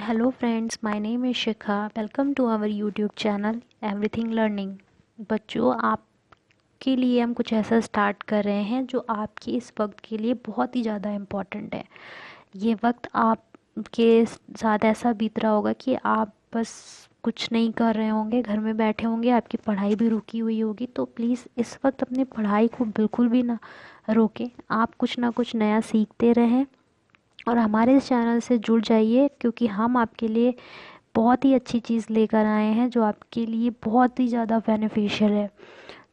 Hello friends, my name is Shikha. Welcome to our YouTube channel Everything Learning. बच्चों, आपके लिए हम कुछ ऐसा स्टार्ट कर रहे हैं जो आपके इस वक्त के लिए बहुत ही ज़्यादा इम्पोर्टेंट है। ये वक्त आपके साथ ऐसा बीत रहा होगा कि आप बस कुछ नहीं कर रहे होंगे, घर में बैठे होंगे, आपकी पढ़ाई भी रुकी हुई होगी। तो प्लीज़ इस वक्त अपनी पढ़ाई को बिल्कुल भी ना रोकें। आप कुछ ना कुछ नया सीखते रहें और हमारे इस चैनल से जुड़ जाइए, क्योंकि हम आपके लिए बहुत ही अच्छी चीज़ लेकर आए हैं जो आपके लिए बहुत ही ज़्यादा बेनिफिशियल है।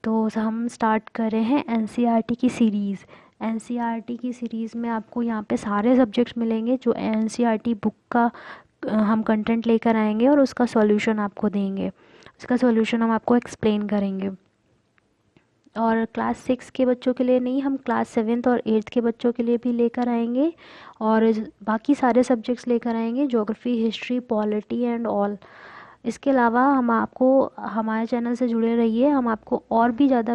तो हम स्टार्ट कर रहे हैं एनसीईआरटी की सीरीज़। एनसीईआरटी की सीरीज़ में आपको यहाँ पे सारे सब्जेक्ट्स मिलेंगे जो एनसीईआरटी बुक का हम कंटेंट लेकर आएंगे और उसका सॉल्यूशन आपको देंगे। उसका सॉल्यूशन हम आपको एक्सप्लेन करेंगे। और क्लास 6 के बच्चों के लिए नहीं, हम क्लास 7th और 8th के बच्चों के लिए भी लेकर आएंगे और बाकी सारे सब्जेक्ट्स लेकर आएंगे, geography, history, polity and all. इसके अलावा हम आपको हमारे चैनल से जुड़े रहिए, हम आपको और भी ज़्यादा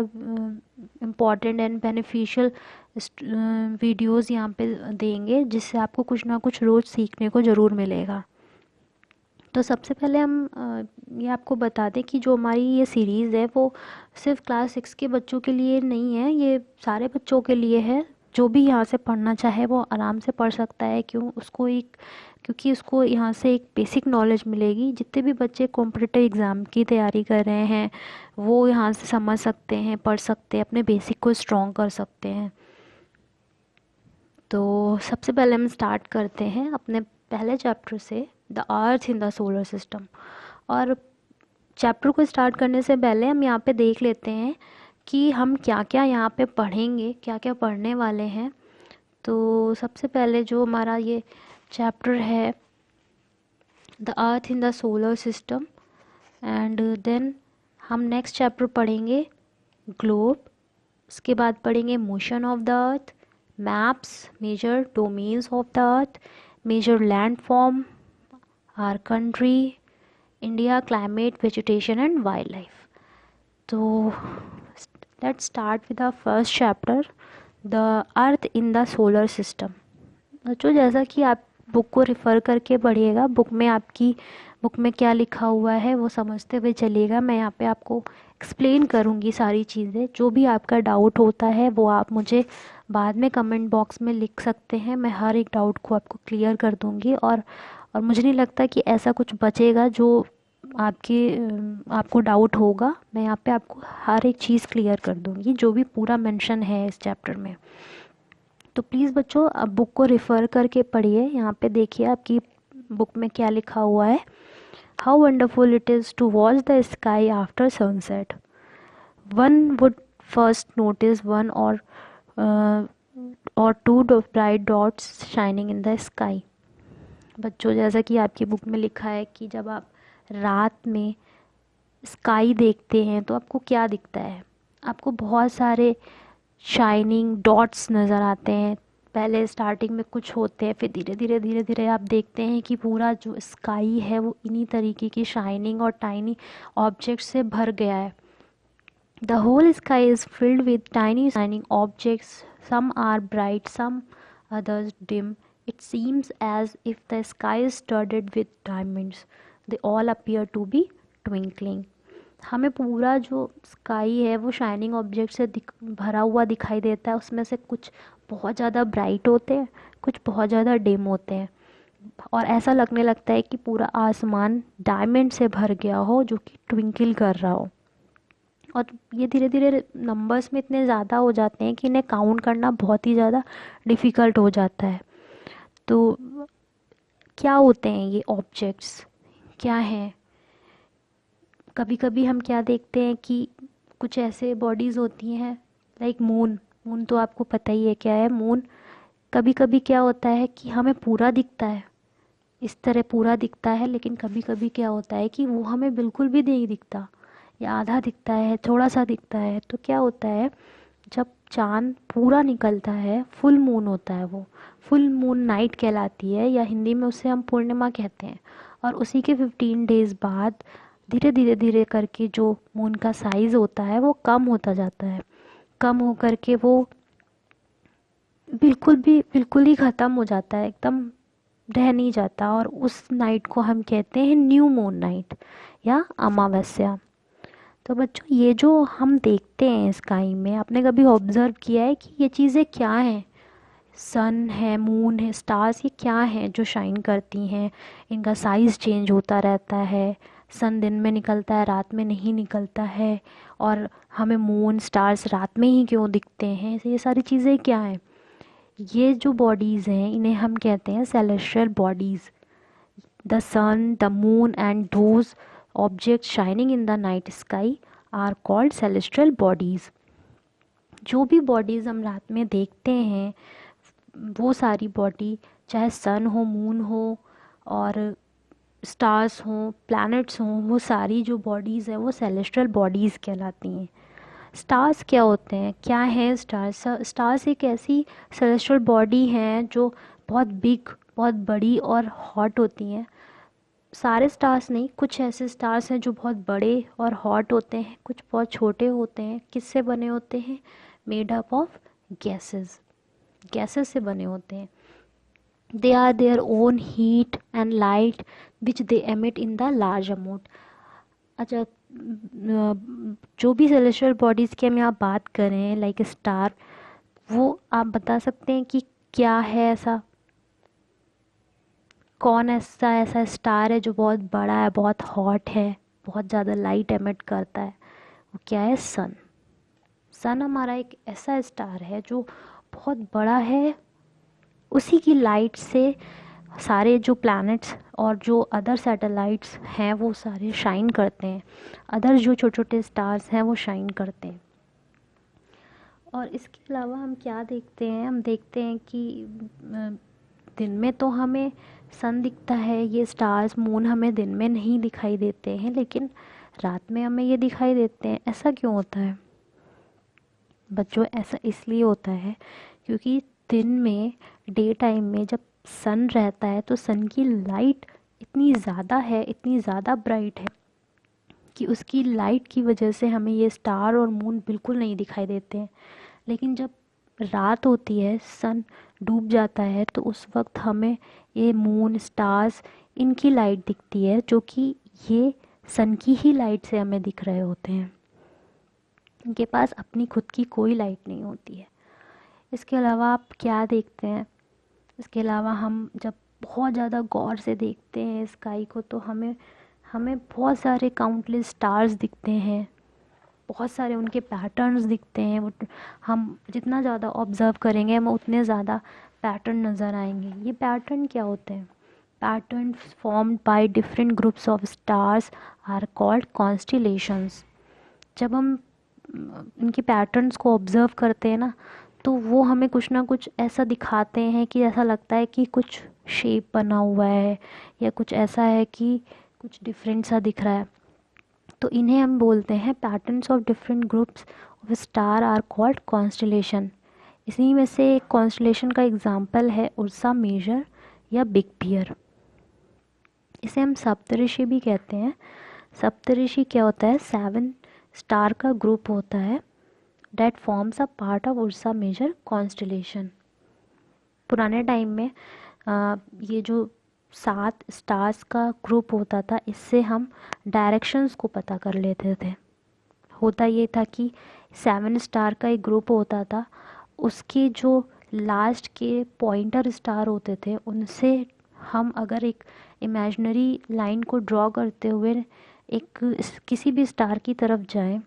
इम्पॉर्टेंट एंड बेनिफिशियल वीडियोस यहाँ पे देंगे, जिससे आपको कुछ ना कुछ रोज़ सीखने को ज़रूर मिलेगा। तो सबसे पहले हम ये आपको बता दें कि जो हमारी ये सीरीज़ है वो सिर्फ क्लास 6 के बच्चों के लिए नहीं है, ये सारे बच्चों के लिए है। जो भी यहाँ से पढ़ना चाहे वो आराम से पढ़ सकता है। क्योंकि उसको यहाँ से एक बेसिक नॉलेज मिलेगी। जितने भी बच्चे कॉम्पिटिटिव एग्ज़ाम की तैयारी कर रहे हैं वो यहाँ से समझ सकते हैं, पढ़ सकते हैं, अपने बेसिक को स्ट्रॉन्ग कर सकते हैं। तो सबसे पहले हम स्टार्ट करते हैं अपने पहले चैप्टर से, the earth in the solar system. और चैप्टर को स्टार्ट करने से पहले हम यहाँ पे देख लेते हैं कि हम क्या क्या यहाँ पे पढ़ेंगे, क्या क्या पढ़ने वाले हैं। तो सबसे पहले जो हमारा ये चैप्टर है, the earth in the solar system, and then हम नेक्स्ट चैप्टर पढ़ेंगे ग्लोब। उसके बाद पढ़ेंगे motion of the earth, maps, major domains of the earth, major landform, our country, India, climate, vegetation and wildlife. तो let's start with the first chapter, the earth in the solar system. बच्चों, जैसा कि आप book को refer करके पढ़िएगा, book में क्या लिखा हुआ है वो समझते हुए चलिएगा। मैं यहाँ पे आपको एक्सप्लेन करूँगी सारी चीज़ें। जो भी आपका डाउट होता है वो आप मुझे बाद में कमेंट बॉक्स में लिख सकते हैं। मैं हर एक डाउट को आपको क्लियर कर दूँगी। और मुझे नहीं लगता कि ऐसा कुछ बचेगा जो आपको डाउट होगा। मैं यहाँ पे आपको हर एक चीज़ क्लियर कर दूँगी जो भी पूरा मेंशन है इस चैप्टर में। तो प्लीज़ बच्चों, अब बुक को रेफ़र करके पढ़िए। यहाँ पे देखिए आपकी बुक में क्या लिखा हुआ है। How wonderful it is to watch the sky after sunset, one would first notice one or two bright dots shining in the sky. बच्चों, जैसा कि आपकी बुक में लिखा है कि जब आप रात में स्काई देखते हैं तो आपको क्या दिखता है? आपको बहुत सारे शाइनिंग डॉट्स नज़र आते हैं। पहले स्टार्टिंग में कुछ होते हैं, फिर धीरे धीरे आप देखते हैं कि पूरा जो स्काई है वो इन्हीं तरीके की शाइनिंग और टाइनी ऑब्जेक्ट्स से भर गया है। The whole sky is filled with tiny shining objects, some are bright, some others dim. It seems as if the sky is studded with diamonds. They all appear to be twinkling. हमें पूरा जो sky है वो shining object से भरा हुआ दिखाई देता है। उसमें से कुछ बहुत ज़्यादा ब्राइट होते हैं, कुछ बहुत ज़्यादा डिम होते हैं, और ऐसा लगने लगता है कि पूरा आसमान डायमंड से भर गया हो जो कि ट्विंकल कर रहा हो। और ये धीरे धीरे नंबर्स में इतने ज़्यादा हो जाते हैं कि इन्हें काउंट करना बहुत ही ज़्यादा डिफ़िकल्ट हो जाता है। तो क्या होते हैं ये ऑब्जेक्ट्स, क्या हैं? कभी कभी हम क्या देखते हैं कि कुछ ऐसे बॉडीज़ होती हैं, लाइक मून। मून तो आपको पता ही है क्या है मून। कभी कभी क्या होता है कि हमें पूरा दिखता है, इस तरह पूरा दिखता है, लेकिन कभी कभी क्या होता है कि वो हमें बिल्कुल भी नहीं दिखता, या आधा दिखता है, थोड़ा सा दिखता है। तो क्या होता है, जब चाँद पूरा निकलता है, फुल मून होता है, वो फुल मून नाइट कहलाती है, या हिंदी में उसे हम पूर्णिमा कहते हैं। और उसी के 15 डेज़ बाद धीरे करके जो मून का साइज़ होता है वो कम होता जाता है। कम हो करके वो बिल्कुल ही ख़त्म हो जाता है, एकदम रह नहीं जाता, और उस नाइट को हम कहते हैं न्यू मून नाइट या अमावस्या। तो बच्चों, ये जो हम देखते हैं स्काई में, आपने कभी ऑब्ज़र्व किया है कि ये चीज़ें क्या हैं? सन है, मून है, स्टार्स, ये क्या हैं जो शाइन करती हैं? इनका साइज़ चेंज होता रहता है, सन दिन में निकलता है, रात में नहीं निकलता है, और हमें मून स्टार्स रात में ही क्यों दिखते हैं? ये सारी चीज़ें क्या हैं? ये जो बॉडीज़ हैं इन्हें हम कहते हैं celestial bodies. The sun, the moon and those objects shining in the night sky are called celestial bodies. जो भी बॉडीज़ हम रात में देखते हैं, वो सारी बॉडी, चाहे सन हो, मून हो, और स्टार्स हों, प्लैनेट्स हों, वो सारी जो बॉडीज़ हैं वो सेलेस्टियल बॉडीज़ कहलाती हैं। स्टार्स क्या होते हैं? क्या है स्टार्स? स्टार्स एक ऐसी सेलेस्टियल बॉडी हैं जो बहुत बिग, बहुत बड़ी और हॉट होती हैं। सारे स्टार्स नहीं, कुछ ऐसे स्टार्स हैं जो बहुत बड़े और हॉट होते हैं, कुछ बहुत छोटे होते हैं। किससे बने होते हैं? Made up of gases, gases से बने होते हैं। They are their own heat and light which they emit in the large amount. अच्छा, जो भी सेलेस्टियल बॉडीज़ की हम यहाँ बात करें, लाइक स्टार, वो आप बता सकते हैं कि क्या है ऐसा? कौन ऐसा ऐसा स्टार है जो बहुत बड़ा है, बहुत हॉट है, बहुत ज़्यादा लाइट एमिट करता है? वो क्या है? सन। सन हमारा एक ऐसा स्टार है जो बहुत बड़ा है, उसी की लाइट से सारे जो प्लैनेट्स और जो अदर सैटेलाइट्स हैं वो सारे शाइन करते हैं। अदर जो छोटे छोटे स्टार्स हैं वो शाइन करते हैं। और इसके अलावा हम क्या देखते हैं? हम देखते हैं कि दिन में तो हमें सन दिखता है, ये स्टार्स, मून हमें दिन में नहीं दिखाई देते हैं, लेकिन रात में हमें ये दिखाई देते हैं। ऐसा क्यों होता है बच्चों? ऐसा इसलिए होता है क्योंकि दिन में, डे टाइम में जब सन रहता है तो सन की लाइट इतनी ज़्यादा है, इतनी ज़्यादा ब्राइट है कि उसकी लाइट की वजह से हमें ये स्टार और मून बिल्कुल नहीं दिखाई देते हैं। लेकिन जब रात होती है, सन डूब जाता है, तो उस वक्त हमें ये मून, स्टार्स, इनकी लाइट दिखती है, जो कि ये सन की ही लाइट से हमें दिख रहे होते हैं। इनके पास अपनी खुद की कोई लाइट नहीं होती है। इसके अलावा आप क्या देखते हैं? इसके अलावा हम जब बहुत ज़्यादा गौर से देखते हैं स्काई को, तो हमें हमें बहुत सारे काउंटलेस स्टार्स दिखते हैं, बहुत सारे उनके पैटर्न्स दिखते हैं। वो हम जितना ज़्यादा ऑब्ज़र्व करेंगे हमें उतने ज़्यादा पैटर्न नज़र आएंगे। ये पैटर्न क्या होते हैं? Pattern formed by different groups of stars are called constellations. जब हम इनके पैटर्न्स को ऑब्ज़र्व करते हैं ना, तो वो हमें कुछ ना कुछ ऐसा दिखाते हैं कि ऐसा लगता है कि कुछ शेप बना हुआ है, या कुछ ऐसा है कि कुछ डिफरेंट सा दिख रहा है। तो इन्हें हम बोलते हैं patterns of different groups of star are called constellation. इसी में से एक कॉन्स्टलेशन का एग्जाम्पल है उर्सा मेजर या बिग बियर। इसे हम सप्तऋषि भी कहते हैं। सप्तऋषि क्या होता है? 7 स्टार का ग्रुप होता है that forms a part of Ursa Major constellation. पुराने टाइम में ये जो 7 स्टार्स का ग्रुप होता था, इससे हम डायरेक्शंस को पता कर लेते थे। होता ये था कि 7 स्टार का एक ग्रुप होता था, उसके जो लास्ट के पॉइंटर स्टार होते थे, उनसे हम अगर एक इमेजिनरी लाइन को ड्रॉ करते हुए एक किसी भी स्टार की तरफ जाएं,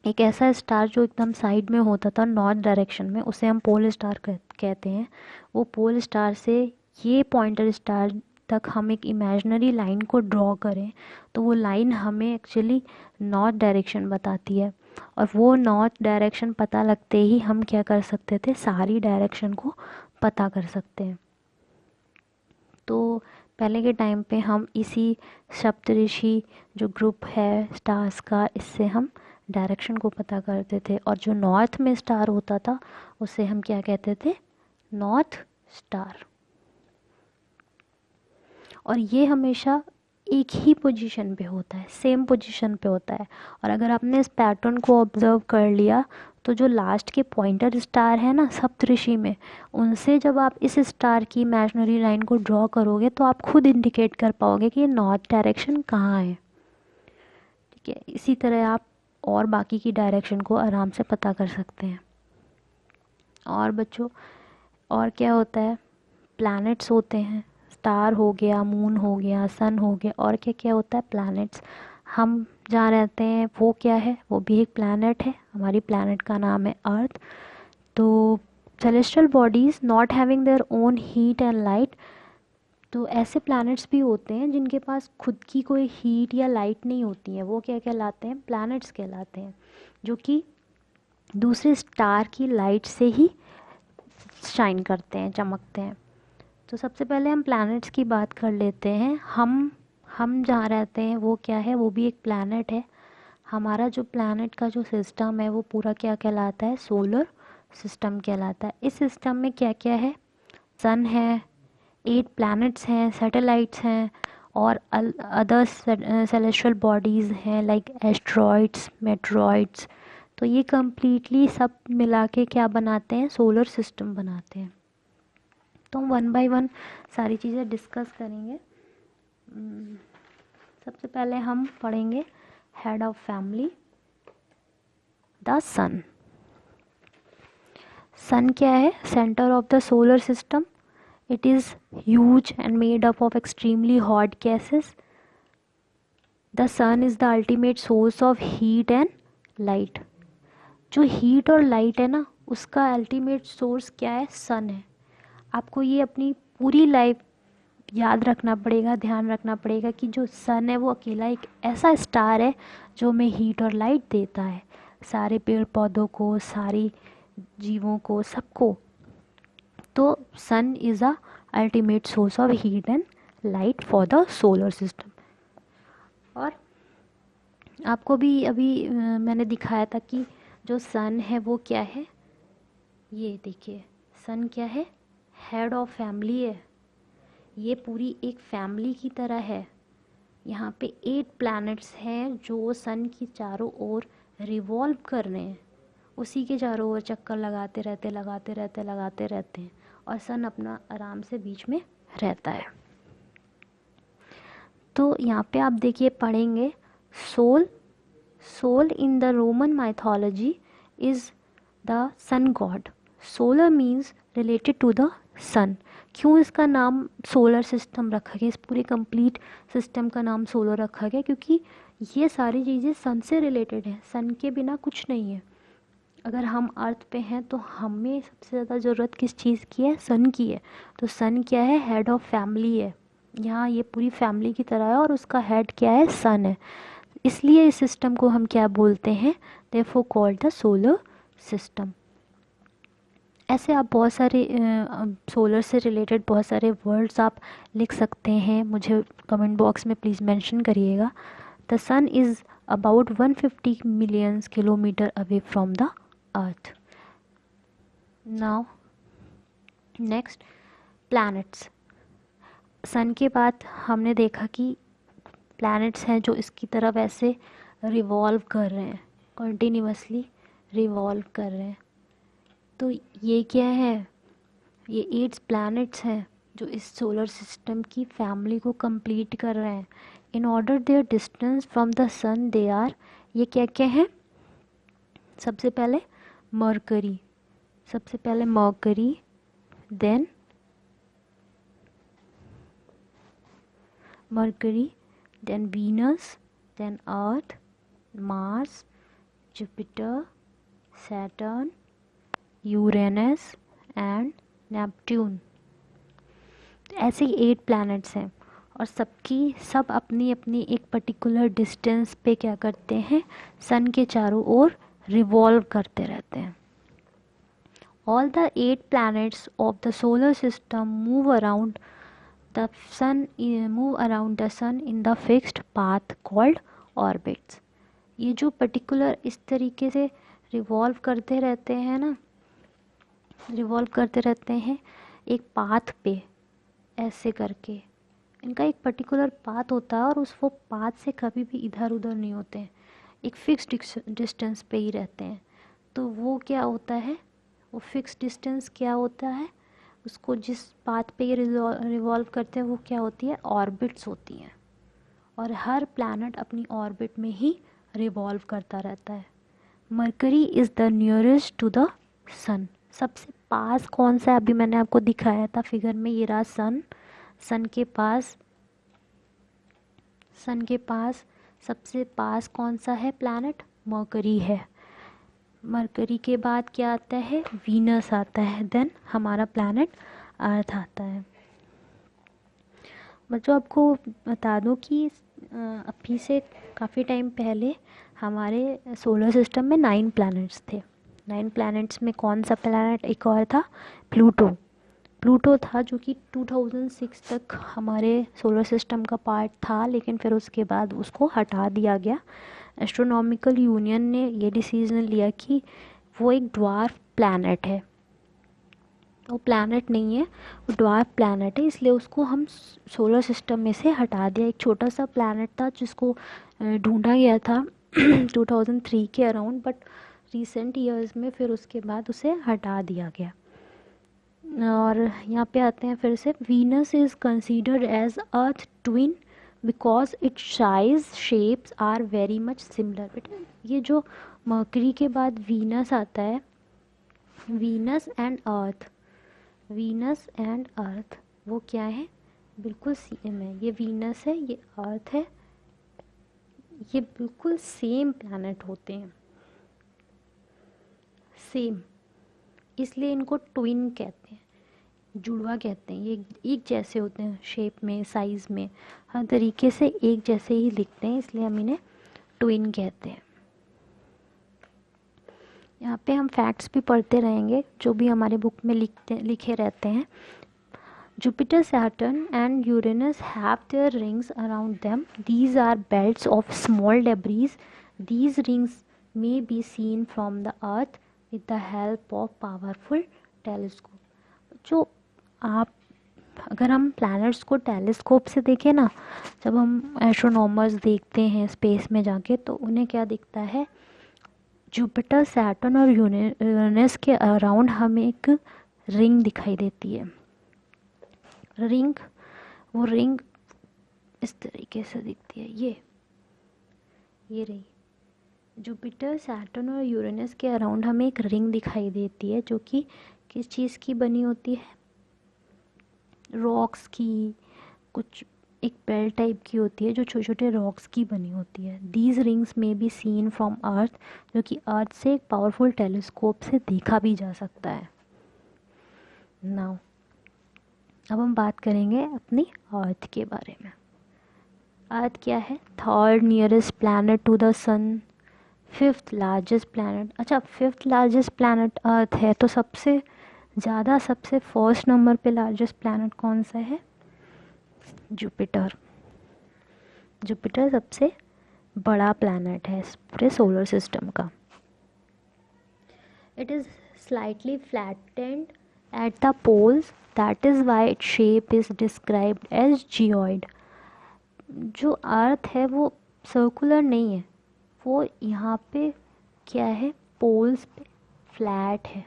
एक ऐसा स्टार जो एकदम साइड में होता था नॉर्थ डायरेक्शन में, उसे हम पोल स्टार कहते हैं। वो पोल स्टार से ये पॉइंटर स्टार तक हम एक इमेजिनरी लाइन को ड्रॉ करें, तो वो लाइन हमें एक्चुअली नॉर्थ डायरेक्शन बताती है। और वो नॉर्थ डायरेक्शन पता लगते ही हम क्या कर सकते थे? सारी डायरेक्शन को पता कर सकते हैं। तो पहले के टाइम पे हम इसी सप्तऋषि जो ग्रुप है स्टार्स का, इससे हम डायरेक्शन को पता करते थे। और जो नॉर्थ में स्टार होता था उसे हम क्या कहते थे? North star. और ये हमेशा एक ही पोजीशन पे होता है, सेम पोजीशन पे होता है। और अगर आपने इस पैटर्न को ऑब्ज़र्व कर लिया तो जो लास्ट के पॉइंटर स्टार है ना सप्तऋषि में, उनसे जब आप इस स्टार की इमेजिनरी लाइन को ड्रॉ करोगे तो आप खुद इंडिकेट कर पाओगे कि ये नॉर्थ डायरेक्शन कहाँ है। ठीक है, इसी तरह आप और बाकी की डायरेक्शन को आराम से पता कर सकते हैं। और बच्चों, और क्या होता है, प्लैनेट्स होते हैं, स्टार हो गया, मून हो गया, सन हो गया, और क्या क्या होता है, प्लैनेट्स। हम जहाँ रहते हैं वो क्या है, वो भी एक प्लैनेट है, हमारी प्लैनेट का नाम है अर्थ। तो celestial bodies not having their own heat and light, तो ऐसे प्लैनेट्स भी होते हैं जिनके पास खुद की कोई हीट या लाइट नहीं होती है, वो क्या कहलाते हैं, प्लैनेट्स कहलाते हैं, जो कि दूसरे स्टार की लाइट से ही शाइन करते हैं, चमकते हैं। तो सबसे पहले हम प्लैनेट्स की बात कर लेते हैं। हम जहाँ रहते हैं वो क्या है, वो भी एक प्लैनेट है। हमारा जो प्लैनेट का जो सिस्टम है वो पूरा क्या कहलाता है, सोलर सिस्टम कहलाता है। इस सिस्टम में क्या क्या है, सन है, 8 प्लैनेट्स हैं, सैटेलाइट्स हैं, और अदर सेलेस्टियल बॉडीज़ हैं लाइक एस्ट्रॉइड्स, मेट्रॉइड्स। तो ये कम्प्लीटली सब मिला के क्या बनाते हैं, सोलर सिस्टम बनाते हैं। तो हम वन बाय वन सारी चीज़ें डिस्कस करेंगे। सबसे पहले हम पढ़ेंगे head of family, the sun. Sun क्या है, centre of the solar system. It is huge and made up of extremely hot gases. The sun is the ultimate source of heat and light. जो heat और light है ना, उसका ultimate source क्या है, सन है। आपको ये अपनी पूरी लाइफ याद रखना पड़ेगा, ध्यान रखना पड़ेगा कि जो सन है वो अकेला एक ऐसा स्टार है जो हमें हीट और लाइट देता है, सारे पेड़ पौधों को, सारी जीवों को, सबको। तो sun is a ultimate source of heat and light for the solar system. और आपको भी अभी मैंने दिखाया था कि जो सन है वो क्या है, ये देखिए, सन क्या है, हेड ऑफ फैमिली है। ये पूरी एक फैमिली की तरह है। यहाँ पे 8 प्लैनेट्स हैं जो सन की चारों ओर रिवॉल्व कर रहे हैं, उसी के चारों ओर चक्कर लगाते रहते हैं, और सन अपना आराम से बीच में रहता है। तो यहाँ पे आप देखिए पढ़ेंगे, sol sol in the Roman mythology is the sun god. Solar means related to the sun. क्यों इसका नाम सोलर सिस्टम रखा गया, इस पूरे कंप्लीट सिस्टम का नाम सोलर रखा गया, क्योंकि ये सारी चीज़ें सन से रिलेटेड हैं, सन के बिना कुछ नहीं है। अगर हम अर्थ पे हैं तो हमें सबसे ज़्यादा ज़रूरत किस चीज़ की है, सन की है। तो सन क्या है, हेड ऑफ फैमिली है। यहाँ ये पूरी फैमिली की तरह है और उसका हेड क्या है, सन है। इसलिए इस सिस्टम को हम क्या बोलते हैं, therefore called the solar system. ऐसे आप बहुत सारे सोलर से रिलेटेड बहुत सारे वर्ड्स आप लिख सकते हैं, मुझे कमेंट बॉक्स में प्लीज़ मेंशन करिएगा। The sun is about 150 million kilometre away from the earth. Now next, planets. Sun के बाद हमने देखा कि प्लैनेट्स हैं जो इसकी तरफ ऐसे रिवॉल्व कर रहे हैं, कंटिन्यूअसली रिवॉल्व कर रहे हैं। तो ये क्या है, ये 8 प्लैनेट्स हैं जो इस सोलर सिस्टम की फैमिली को कंप्लीट कर रहे हैं। In order their distance from the sun they are, ये क्या क्या है, सबसे पहले Mercury, then Mercury, then Venus, then Earth, Mars, Jupiter, Saturn, Uranus and Neptune. ऐसे ही 8 प्लैनेट्स हैं और सब अपनी अपनी एक पर्टिकुलर डिस्टेंस पे क्या करते हैं, सन के चारों ओर रिवॉल्व करते रहते हैं। All the 8 planets of the solar system move around the sun in the fixed path called orbits. ये जो पर्टिकुलर इस तरीके से रिवॉल्व करते रहते हैं ना, एक पाथ पे ऐसे करके, इनका एक पर्टिकुलर पाथ होता है और उस वो पाथ से कभी भी इधर उधर नहीं होते हैं, एक फिक्स डिस्टेंस पे ही रहते हैं। तो वो क्या होता है, वो फिक्स डिस्टेंस क्या होता है, उसको जिस पाथ पे ये रिवॉल्व करते हैं वो क्या होती है, ऑर्बिट्स होती हैं। और हर प्लैनेट अपनी ऑर्बिट में ही रिवॉल्व करता रहता है। Mercury is the nearest to the sun. सबसे पास कौन सा है, अभी मैंने आपको दिखाया था फिगर में, ये रहा सन। सन के पास सबसे पास कौन सा है प्लैनेट, मरकरी है। मरकरी के बाद क्या आता है, वीनस आता है, देन हमारा प्लैनेट अर्थ आता है। बच्चों आपको बता दूं कि अभी से काफ़ी टाइम पहले हमारे सोलर सिस्टम में 9 प्लैनेट्स थे। 9 प्लैनेट्स में कौन सा प्लैनेट एक और था, प्लूटो था, जो कि 2006 तक हमारे सोलर सिस्टम का पार्ट था, लेकिन फिर उसके बाद उसको हटा दिया गया। एस्ट्रोनॉमिकल यूनियन ने ये डिसीजन लिया कि वो एक ड्वार्फ प्लैनेट है, वो प्लैनेट नहीं है, वो ड्वार्फ प्लैनेट है, इसलिए उसको हम सोलर सिस्टम में से हटा दिया। एक छोटा सा प्लैनेट था जिसको ढूंढा गया था 2003 के अराउंड, बट रिसेंट ईयर्स में फिर उसके बाद उसे हटा दिया गया। और यहाँ पे आते हैं फिर से, Venus is considered as Earth twin because its size shapes are very much similar. बेटा ये जो मर्करी के बाद वीनस आता है, वीनस एंड अर्थ वो क्या है, बिल्कुल सेम है। ये वीनस है, ये अर्थ है, ये बिल्कुल सेम प्लैनेट होते हैं, सेम, इसलिए इनको ट्विन कहते हैं, जुड़वा कहते हैं। ये एक जैसे होते हैं शेप में, साइज़ में, हर तरीके से एक जैसे ही दिखते हैं, इसलिए हम इन्हें ट्विन कहते हैं। यहाँ पे हम फैक्ट्स भी पढ़ते रहेंगे जो भी हमारे बुक में लिखे रहते हैं। Jupiter, Saturn and Uranus have their rings around them. These are belts of small debris. These rings may be seen from the Earth with the help of powerful telescope. जो आप अगर हम प्लैनेट्स को telescope से देखें ना, जब हम एस्ट्रोनॉमर्स देखते हैं स्पेस में जाके, तो उन्हें क्या दिखता है, जुपिटर, सैटर्न और यूरेनस के अराउंड हमें एक रिंग दिखाई देती है। वो रिंग इस तरीके से दिखती है, ये रही। जुपिटर, सैटर्न और यूरेनस के अराउंड हमें एक रिंग दिखाई देती है, जो कि किस चीज़ की बनी होती है, रॉक्स की, कुछ एक बेल टाइप की होती है जो छोटे छोटे रॉक्स की बनी होती है। दीज रिंग्स में बी सीन फ्रॉम अर्थ, जो कि अर्थ से एक पावरफुल टेलीस्कोप से देखा भी जा सकता है। नाउ अब हम बात करेंगे अपनी अर्थ के बारे में। अर्थ क्या है, third nearest planet to the sun, fifth largest planet. अच्छा, फिफ्थ लार्जेस्ट प्लैनेट अर्थ है, तो सबसे फर्स्ट नंबर पे लार्जेस्ट प्लैनेट कौन सा है, जुपिटर सबसे बड़ा प्लैनेट है इस पूरे सोलर सिस्टम का। It is slightly flattened at the poles, that is why its shape is described as geoid. जो अर्थ है वो सर्कुलर नहीं है, वो यहाँ पे क्या है, पोल्स पे फ्लैट है।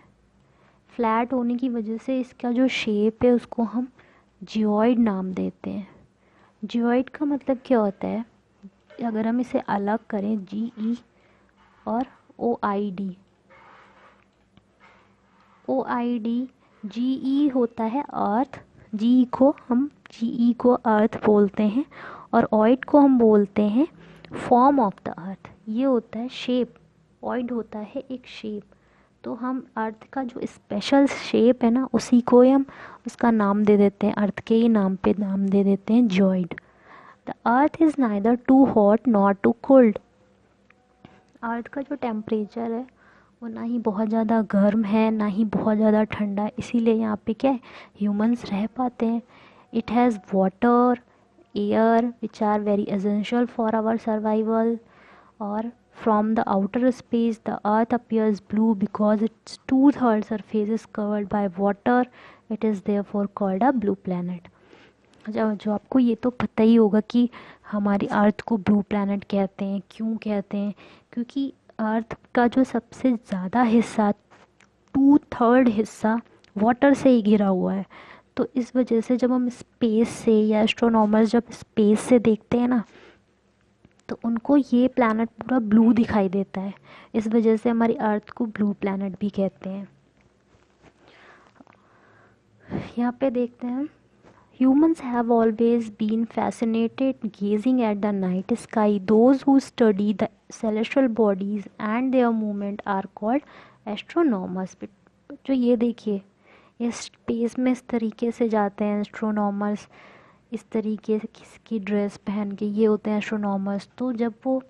फ्लैट होने की वजह से इसका जो शेप है उसको हम जियोइड नाम देते हैं। जियोइड का मतलब क्या होता है, अगर हम इसे अलग करें, GE और OID, GE होता है अर्थ, GE को अर्थ बोलते हैं, और ऑइड को हम बोलते हैं फॉर्म ऑफ द अर्थ। ये होता है शेप, ऑइड होता है एक शेप। तो हम अर्थ का जो स्पेशल शेप है ना, उसी को ही हम उसका नाम दे देते हैं, अर्थ के ही नाम पे नाम दे देते हैं geoid. The earth is neither too hot nor too cold. Earth का जो टेम्परेचर है वो ना ही बहुत ज़्यादा गर्म है ना ही बहुत ज़्यादा ठंडा है, इसीलिए यहाँ पे क्या है, ह्यूमंस रह पाते हैं। It has water, air which are very essential for our survival. और from the outer space the earth appears blue because its 2/3 surface is covered by water. It is therefore called a blue planet. अच्छा, जो आपको ये तो पता ही होगा कि हमारी अर्थ को ब्लू प्लैनेट कहते हैं। क्यों कहते हैं? क्योंकि अर्थ का जो सबसे ज़्यादा हिस्सा, 2/3 हिस्सा वाटर से ही घिरा हुआ है। तो इस वजह से जब हम स्पेस से, या एस्ट्रोनॉमर्स जब स्पेस से देखते हैं ना, तो उनको ये प्लैनेट पूरा ब्लू दिखाई देता है। इस वजह से हमारी अर्थ को ब्लू प्लैनेट भी कहते हैं। यहाँ पे देखते हैं, humans have always been fascinated gazing at the night sky. Those who study the celestial bodies and their movement are called astronomers. जो ये देखिए, ये स्पेस में इस तरीके से जाते हैं एस्ट्रोनॉमर्स, इस तरीके से किसकी ड्रेस पहन के, ये होते हैं एस्ट्रोनॉमर्स। तो जब वो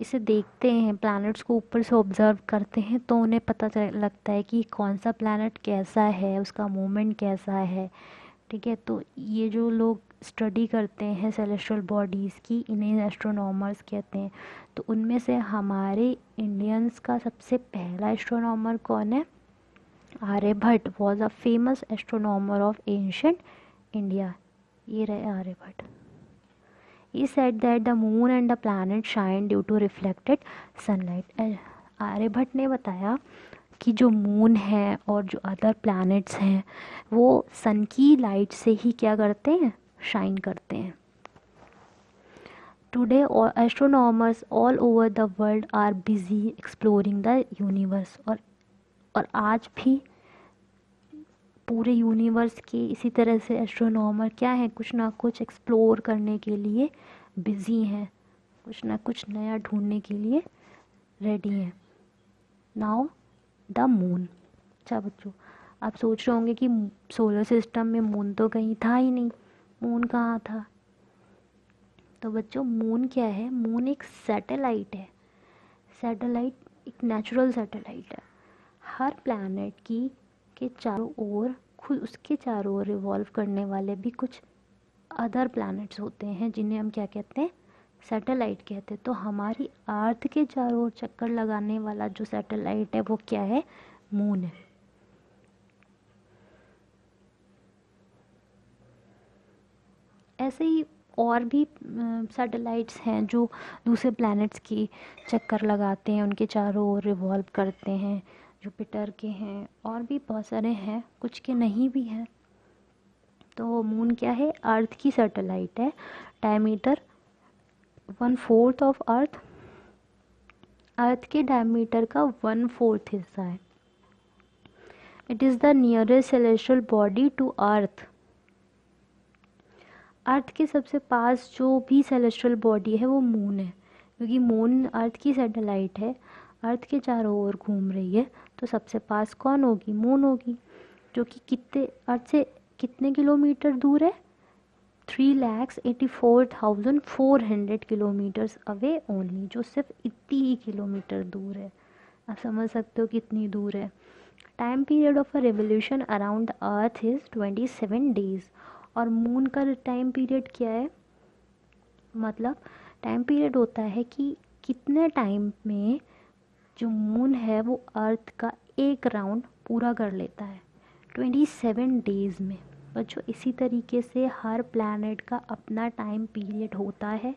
इसे देखते हैं, प्लैनेट्स को ऊपर से ऑब्ज़र्व करते हैं, तो उन्हें पता लगता है कि कौन सा प्लैनेट कैसा है, उसका मूवमेंट कैसा है। ठीक है, तो ये जो लोग स्टडी करते हैं सेलेस्टियल बॉडीज़ की, इन्हें एस्ट्रोनॉमर्स कहते हैं। तो उनमें से हमारे इंडियंस का सबसे पहला एस्ट्रोनॉमर कौन है? Aryabhata was a famous astronomer of ancient India. ये रहे Aryabhata. He said that the moon and the planet shine due to reflected sunlight. Aryabhata ने बताया कि जो मून है और जो अदर प्लैनेट्स हैं वो सन की लाइट से ही क्या करते हैं? शाइन करते हैं। Today astronomers all over the world are busy exploring the universe. और आज भी पूरे यूनिवर्स के इसी तरह से एस्ट्रोनॉमर क्या है, कुछ ना कुछ एक्सप्लोर करने के लिए बिज़ी हैं, कुछ ना कुछ नया ढूंढने के लिए रेडी हैं। Now the moon. अच्छा बच्चों, आप सोच रहे होंगे कि सोलर सिस्टम में मून तो कहीं था ही नहीं, मून कहाँ था? तो बच्चों, मून क्या है? मून एक सैटेलाइट है। सैटेलाइट एक नेचुरल सैटेलाइट है। हर प्लैनेट की के चारों ओर, खुद उसके चारों ओर रिवॉल्व करने वाले भी कुछ अदर प्लैनेट्स होते हैं, जिन्हें हम क्या कहते हैं? सैटेलाइट कहते हैं। तो हमारी अर्थ के चारों ओर चक्कर लगाने वाला जो सैटेलाइट है वो क्या है? मून है। ऐसे ही और भी सैटेलाइट्स हैं जो दूसरे प्लैनेट्स की चक्कर लगाते हैं, उनके चारों ओर रिवॉल्व करते हैं। जुपिटर के हैं, और भी बहुत सारे हैं, कुछ के नहीं भी हैं। तो मून क्या है? अर्थ की सैटेलाइट है। डायमीटर 1/4 ऑफ अर्थ, अर्थ के डायमीटर का 1/4 हिस्सा है। It is the nearest celestial body to earth. Earth के सबसे पास जो भी सेलेस्टियल बॉडी है वो मून है, क्योंकि मून अर्थ की सैटेलाइट है, अर्थ के चारों ओर घूम रही है। तो सबसे पास कौन होगी? मून होगी, जो कि कितने अर्थ से कितने किलोमीटर दूर है? 3,84,400 किलोमीटर्स अवे ओनली, जो सिर्फ इतनी ही किलोमीटर दूर है। आप समझ सकते हो कितनी दूर है। Time period of a revolution around the earth is 27 days. और मून का टाइम पीरियड क्या है? मतलब टाइम पीरियड होता है कि कितने टाइम में जो मून है वो अर्थ का एक राउंड पूरा कर लेता है, 27 डेज़ में। बच्चों, इसी तरीके से हर प्लैनेट का अपना टाइम पीरियड होता है।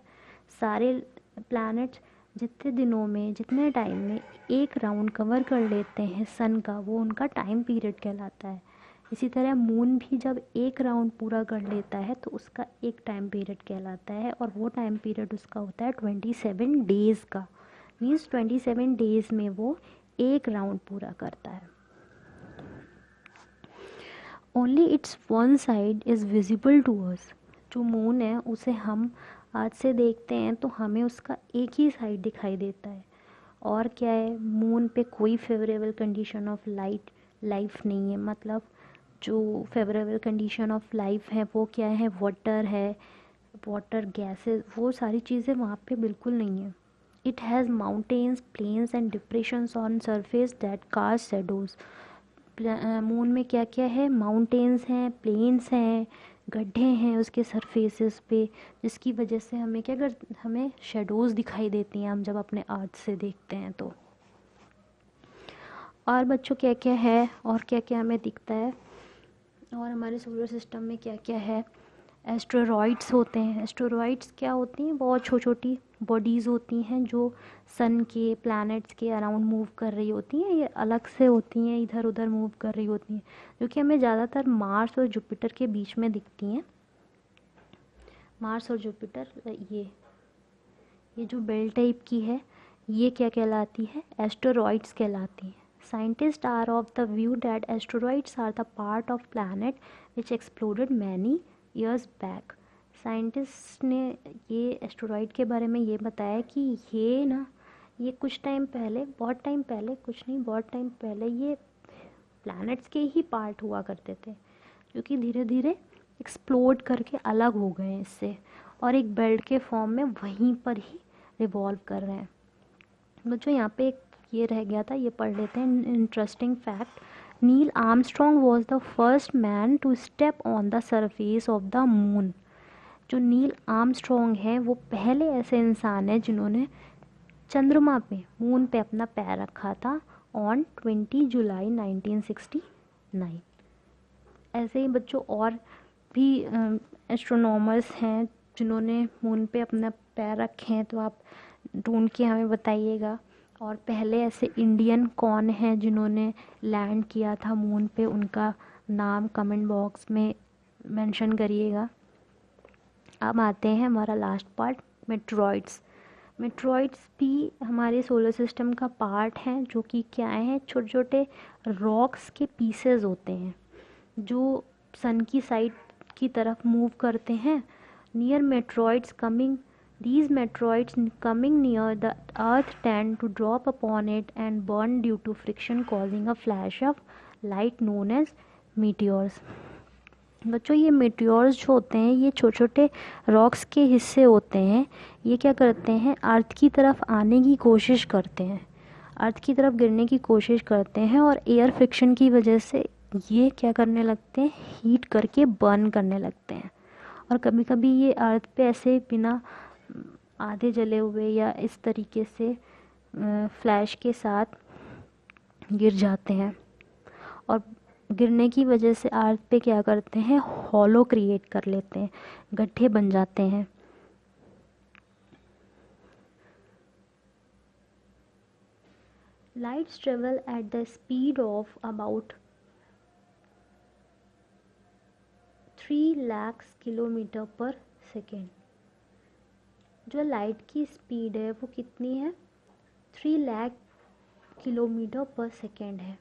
सारे प्लैनेट्स जितने दिनों में, जितने टाइम में एक राउंड कवर कर लेते हैं सन का, वो उनका टाइम पीरियड कहलाता है। इसी तरह मून भी जब एक राउंड पूरा कर लेता है तो उसका एक टाइम पीरियड कहलाता है, और वो टाइम पीरियड उसका होता है 27 डेज़ का। मीन्स 27 डेज़ में वो एक राउंड पूरा करता है। Only its one side is visible to us. जो मून है उसे हम आज से देखते हैं तो हमें उसका एक ही साइड दिखाई देता है। और क्या है? मून पे कोई फेवरेबल कंडीशन ऑफ लाइफ नहीं है। मतलब जो फेवरेबल कंडीशन ऑफ लाइफ है वो क्या है? वाटर, गैसेस, वो सारी चीज़ें वहाँ पे बिल्कुल नहीं है। It has mountains, plains and depressions on surface that cast shadows. Moon में क्या क्या है? माउंटेन्स हैं, प्लेन्स हैं, गड्ढे हैं उसके सरफेसेस पे, जिसकी वजह से हमें हमें शेडोज़ दिखाई देती हैं हम जब अपने अर्थ से देखते हैं तो। और बच्चों क्या क्या है और क्या क्या हमें दिखता है, और हमारे सोलर सिस्टम में क्या क्या है? एस्टेरॉइड्स होते हैं। एस्टेरॉइड्स क्या होती हैं? बहुत छोटी छोटी बॉडीज़ होती हैं जो सन के, प्लैनेट्स के अराउंड मूव कर रही होती हैं। ये अलग से होती हैं, इधर उधर मूव कर रही होती हैं, जो कि हमें ज़्यादातर मार्स और जुपिटर के बीच में दिखती हैं। मार्स और जुपिटर, ये जो बेल्ट टाइप की है, ये क्या कहलाती है? एस्टेरॉइड्स कहलाती हैं। Scientist are of the view that asteroids are the part of planet which exploded many years back. Scientist ने ये एस्टेरॉइड के बारे में ये बताया कि ये कुछ टाइम पहले, बहुत टाइम पहले, कुछ नहीं बहुत टाइम पहले, ये प्लैनेट्स के ही पार्ट हुआ करते थे, जो कि धीरे धीरे एक्सप्लोड करके अलग हो गए हैं इससे, और एक बेल्ट के फॉर्म में वहीं पर ही रिवॉल्व कर रहे हैं। बच्चों यहाँ पे एक ये रह गया था, ये पढ़ लेते हैं। Interesting fact, Neil Armstrong was the first man to step on the surface of the moon. जो नील आर्मस्ट्रॉन्ग है वो पहले ऐसे इंसान है जिन्होंने चंद्रमा पे, मून पे अपना पैर रखा था ऑन 20 जुलाई 1969। ऐसे ही बच्चों और भी एस्ट्रोनॉमर्स हैं जिन्होंने मून पे अपना पैर रखे हैं, तो आप ढूंढ के हमें बताइएगा। और पहले ऐसे इंडियन कौन हैं जिन्होंने लैंड किया था मून पे, उनका नाम कमेंट बॉक्स में मेंशन करिएगा। अब आते हैं हमारा लास्ट पार्ट, मेट्रॉइड्स। मेट्रॉइड्स भी हमारे सोलर सिस्टम का पार्ट हैं, जो कि क्या हैं? छोटे छोटे रॉक्स के पीसेस होते हैं जो सन की साइड की तरफ मूव करते हैं। Near meteoroids coming, these meteoroids coming near the earth tend to drop upon it and burn due to friction, causing a flash of light known as meteors। बच्चों ये meteors जो होते हैं, ये छोटे छोटे रॉक्स के हिस्से होते हैं। ये क्या करते हैं? अर्थ की तरफ आने की कोशिश करते हैं, अर्थ की तरफ गिरने की कोशिश करते हैं, और एयर फ्रिक्शन की वजह से ये क्या करने लगते हैं? हीट करके बर्न करने लगते हैं। और कभी कभी ये अर्थ पे ऐसे बिना आधे जले हुए या इस तरीके से फ्लैश के साथ गिर जाते हैं, और गिरने की वजह से अर्थ पे क्या करते हैं? हॉलो क्रिएट कर लेते हैं, गड्ढे बन जाते हैं। Lights travel at the speed of about 3 lakh kilometre पर सेकेंड। जो लाइट की स्पीड है वो कितनी है? 3 लाख किलोमीटर पर सेकेंड है।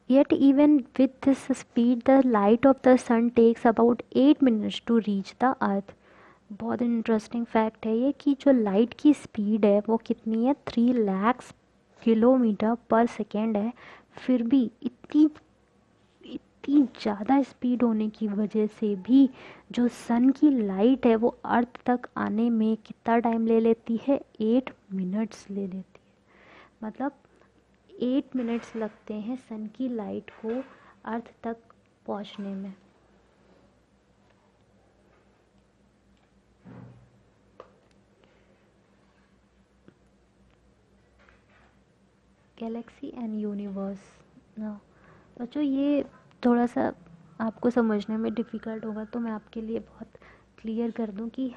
Yet even with this speed, the light of the sun takes about 8 minutes to reach the earth। बहुत इंटरेस्टिंग फैक्ट है ये कि जो लाइट की स्पीड है वो कितनी है? 3 लाख किलोमीटर पर सेकेंड है। फिर भी इतनी ज़्यादा स्पीड होने की वजह से भी जो सन की लाइट है वो अर्थ तक आने में कितना टाइम ले लेती है? 8 मिनट्स ले लेती है। मतलब 8 मिनट्स लगते हैं सन की लाइट को अर्थ तक पहुंचने में। गैलेक्सी एंड यूनिवर्स ना बच्चों, ये थोड़ा सा आपको समझने में डिफ़िकल्ट होगा, तो मैं आपके लिए बहुत क्लियर कर दूं कि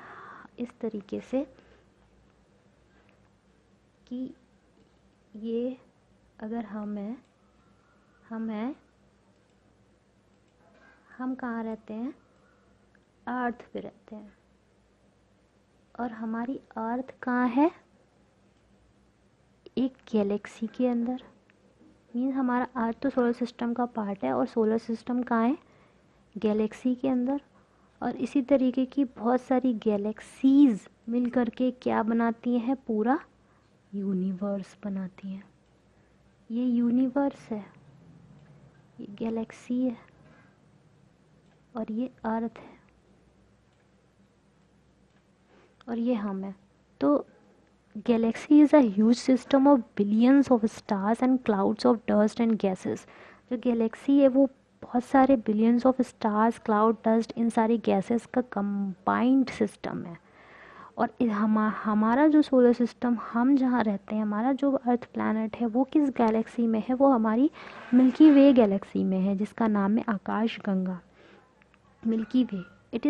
इस तरीके से कि ये अगर हम कहाँ रहते हैं? अर्थ पे रहते हैं। और हमारी अर्थ कहाँ है? एक गैलेक्सी के अंदर। मीन्स हमारा अर्थ तो सोलर सिस्टम का पार्ट है, और सोलर सिस्टम कहाँ है? गैलेक्सी के अंदर। और इसी तरीके की बहुत सारी गैलेक्सीज मिल करके क्या बनाती हैं? पूरा यूनिवर्स बनाती हैं। ये यूनिवर्स है, ये गैलेक्सी है, और ये अर्थ है, और ये हम है। तो galaxy is a huge system of billions of stars and clouds of dust and gases. जो गैलेक्सी है वो बहुत सारे billions of stars, cloud, dust, इन सारी गैसेस का कंबाइंड सिस्टम है। और हमारा जो सोलर सिस्टम, हम जहाँ रहते हैं, हमारा जो अर्थ प्लैनेट है वो किस गैलेक्सी में है? वो हमारी मिल्की वे गैलेक्सी में है, जिसका नाम है आकाश Ganga. Milky Way. It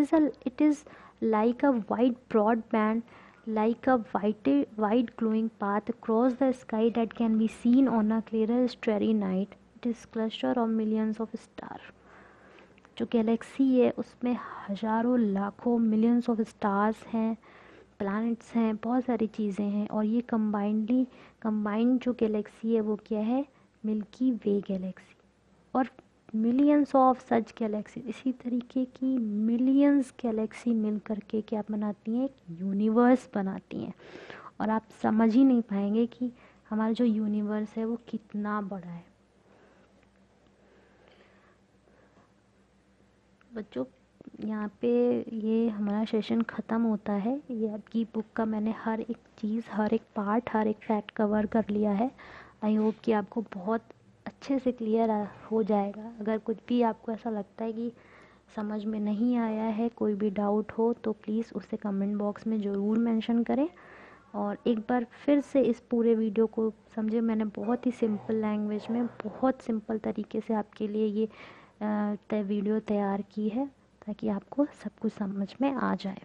is like a wide broad band, like a wide glowing path across the sky that can be seen on a clearer starry night. It is cluster of millions of stars. जो galaxy है उसमें हज़ारों लाखों millions of stars हैं, planets हैं, बहुत सारी चीज़ें हैं, और ये कंबाइंड जो गैलेक्सी है वो क्या है? मिल्की वे गैलेक्सी। और मिलियंस ऑफ सच गैलेक्सी, इसी तरीके की मिलियंस गैलेक्सी मिल करके क्या बनाती हैं? एक यूनिवर्स बनाती हैं। और आप समझ ही नहीं पाएंगे कि हमारा जो यूनिवर्स है वो कितना बड़ा है। बच्चों, यहाँ पे ये हमारा सेशन ख़त्म होता है। ये आपकी बुक का मैंने हर एक चीज़, हर एक पार्ट, हर एक फैक्ट कवर कर लिया है। आई होप कि आपको बहुत अच्छे से क्लियर हो जाएगा। अगर कुछ भी आपको ऐसा लगता है कि समझ में नहीं आया है, कोई भी डाउट हो, तो प्लीज़ उसे कमेंट बॉक्स में ज़रूर मेंशन करें। और एक बार फिर से इस पूरे वीडियो को समझे। मैंने बहुत ही सिंपल लैंग्वेज में, बहुत सिंपल तरीके से आपके लिए ये वीडियो तैयार की है, ताकि आपको सब कुछ समझ में आ जाए।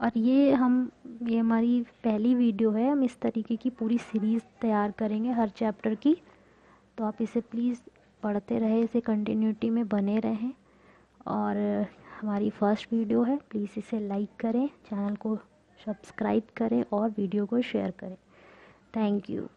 और ये हमारी पहली वीडियो है। हम इस तरीके की पूरी सीरीज़ तैयार करेंगे हर चैप्टर की। तो आप इसे प्लीज़ पढ़ते रहे, इसे कंटिन्यूटी में बने रहें। और हमारी फर्स्ट वीडियो है, प्लीज़ इसे लाइक करें, चैनल को सब्सक्राइब करें और वीडियो को शेयर करें। Thank you.